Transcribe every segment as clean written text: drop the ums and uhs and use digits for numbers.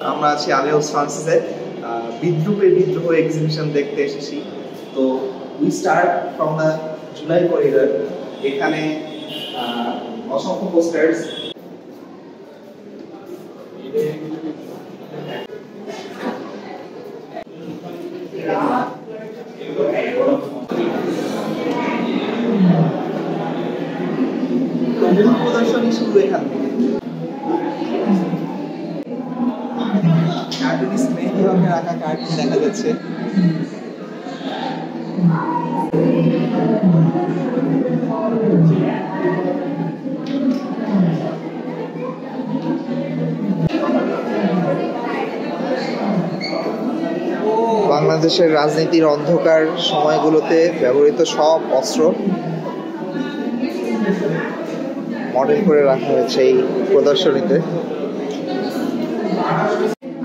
আমরা আছি আলিয়াস ফ্রান্সিসে বিদ্রোহ এক্সিবিশন দেখতে এসেছি। তো we start from the July corridor. এখানে অসংখ্য পোস্টার্স, মূল প্রদর্শনী শুরু এখান থেকে। কার্টুনিস্ট মেহেদি হকের আঁকা কার্টুন দেখা যাচ্ছে। বাংলাদেশের রাজনীতির অন্ধকার সময়গুলোতে ব্যবহৃত সব অস্ত্র মডেল করে রাখা হয়েছে এই প্রদর্শনীতে।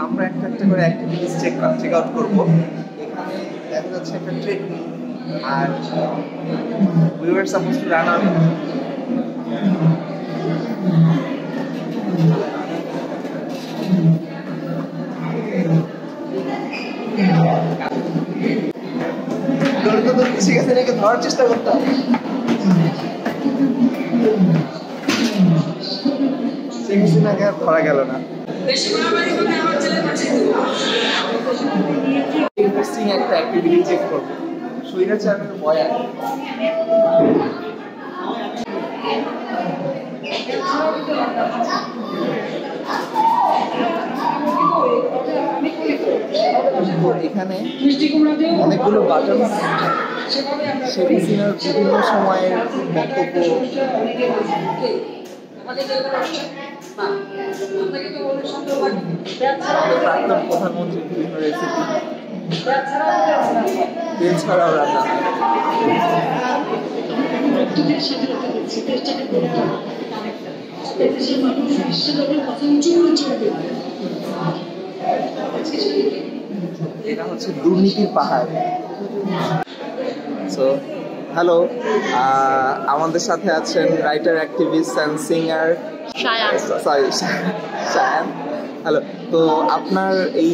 আমরা একটা একটা করে অ্যাক্টিভিটিস চেক আউট করবো। এখানে দেখা যাচ্ছে একটা ট্রেডমিল, আর we were supposed to run on ঠিক আছে, এটাকে ধরার চেষ্টা করতাম। ধরা গেল না। ইন্টারেস্টিং একটা অ্যাক্টিভিটি চেক করবো, স্বৈরাচারের বয়ান। এখানে অনেকগুলো বাটন, শেখ হাসিনার বিভিন্ন সময়ের বক্তব্য, প্রাক্তন প্রধানমন্ত্রীর বিভিন্ন রেসিপি, তেল ছাড়াও রান্না। এটা হচ্ছে দুর্নীতির পাহাড়। সো হ্যালো, আমাদের সাথে আছেন writer, activist and singer Shayan. Hello, তো আপনার এই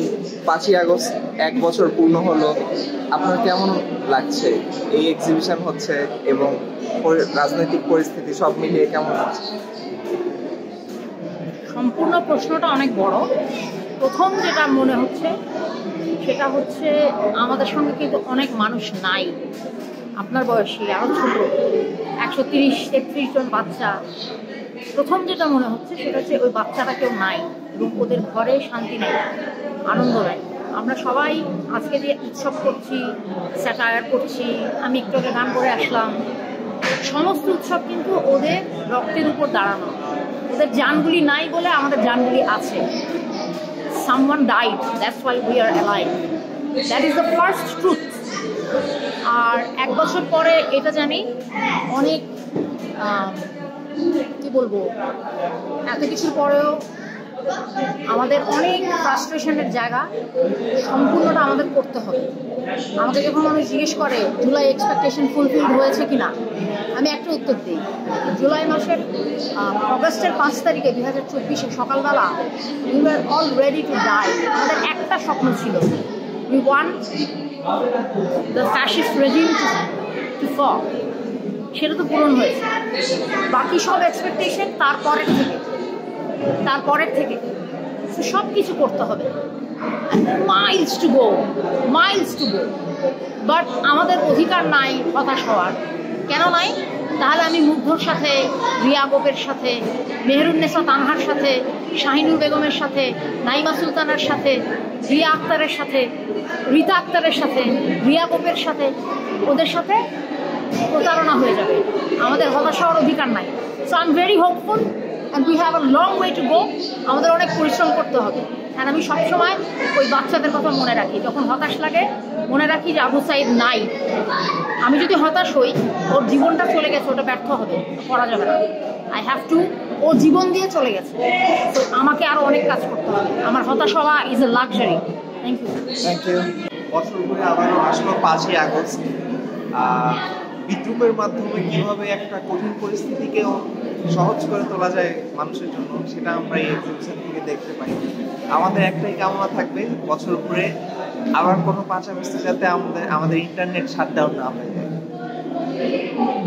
5ই আগস্ট 1 বছর পূর্ণ হলো, আপনার কেমন লাগছে? এই এক্সিবিশন হচ্ছে এবং রাজনৈতিক পরিস্থিতি সব মিলিয়ে কেমন লাগছে? সম্পূর্ণ প্রশ্নটা অনেক বড়। প্রথম যেটা মনে হচ্ছে সেটা হচ্ছে আমাদের সঙ্গে কিন্তু অনেক মানুষ নাই, আপনার বয়সী আরও ছোট, 130-33 জন বাচ্চা। প্রথম যেটা মনে হচ্ছে সেটা হচ্ছে ওই বাচ্চাটা কেউ নাই এবং ওদের ঘরে শান্তি নেই, আনন্দ নেই। আমরা সবাই আজকে যে উৎসব করছি, স্যাটায়ার করছি, আমি একটু আগে গান করে আসলাম, সমস্ত উৎসব কিন্তু ওদের রক্তের উপর দাঁড়ানো। ওদের জানগুলি নাই বলে আমাদের জানগুলি আছে। Someone died, that's why we are alive. That is the first truth. আর 1 বছর পরে এটা জানি অনেক কি বলবো, এত কিছুর পরেও আমাদের অনেক ফ্রাস্ট্রেশনের জায়গা সম্পূর্ণটা আমাদের করতে হবে। আমাকে যখন মানুষ জিজ্ঞেস করে জুলাই এক্সপেকটেশন ফুলফিল হয়েছে কিনা, আমি একটা উত্তর দিই, জুলাই মাসের অগস্টের 5 তারিখে 2024 সকালবেলা we were all ready to die. আমাদের একটা স্বপ্ন ছিল, we want the fascist regime to fall. সেটা তো পূরণ হয়েছে। বাকি সব এক্সপেকটেশন তারপরের থেকে সব কিছু করতে হবে, মাইলস টু গো। বাট আমাদের অধিকার নাই হতাশ হওয়ার। কেন নাই? তাহলে আমি মুগ্ধর সাথে, রিয়া গোপের সাথে, মেহেরুন্নেসা তানহার সাথে, শাহিনুর বেগমের সাথে, নাইমা সুলতানের সাথে, রিয়া আক্তারের সাথে, রীতা আক্তারের সাথে, রিয়া গোপের সাথে, ওদের সাথে প্রতারণা হয়ে যাবে। আমাদের হতাশ হওয়ার অধিকার নাই। So I am very hopeful and we have a long way to go. আমাদের অনেক পরিশ্রম করতে হবে। আর আমি সবসময় ওই বাচ্চাদের কথা মনে রাখি, যখন হতাশ লাগে মনে রাখি যে আবু সাইদ নাই। আমি যদি হতাশ হই, ওর জীবনটা চলে গেছে, ওটা ব্যর্থ হবে, করা যাবে না। আই হ্যাভ টু, ও জীবন দিয়ে চলে গেছে, তো আমাকে আরো অনেক কাজ করতে হবে। আমার হতাশ হওয়া is a luxury. Thank you. বছর ঘুরে আবারও আসলো 5ই আগস্ট। বিদ্রুপের মাধ্যমে কিভাবে একটা কঠিন পরিস্থিতিকেও সহজ করে তোলা যায় মানুষের জন্য, সেটা আমরা এই এক্সিবিশন থেকে দেখতে পাই। আমাদের একটাই কামনা থাকবে, বছর ঘুরে আবার কোনো 5 আগস্টে যাতে আমাদের ইন্টারনেট শাটডাউন না হয়ে যায়।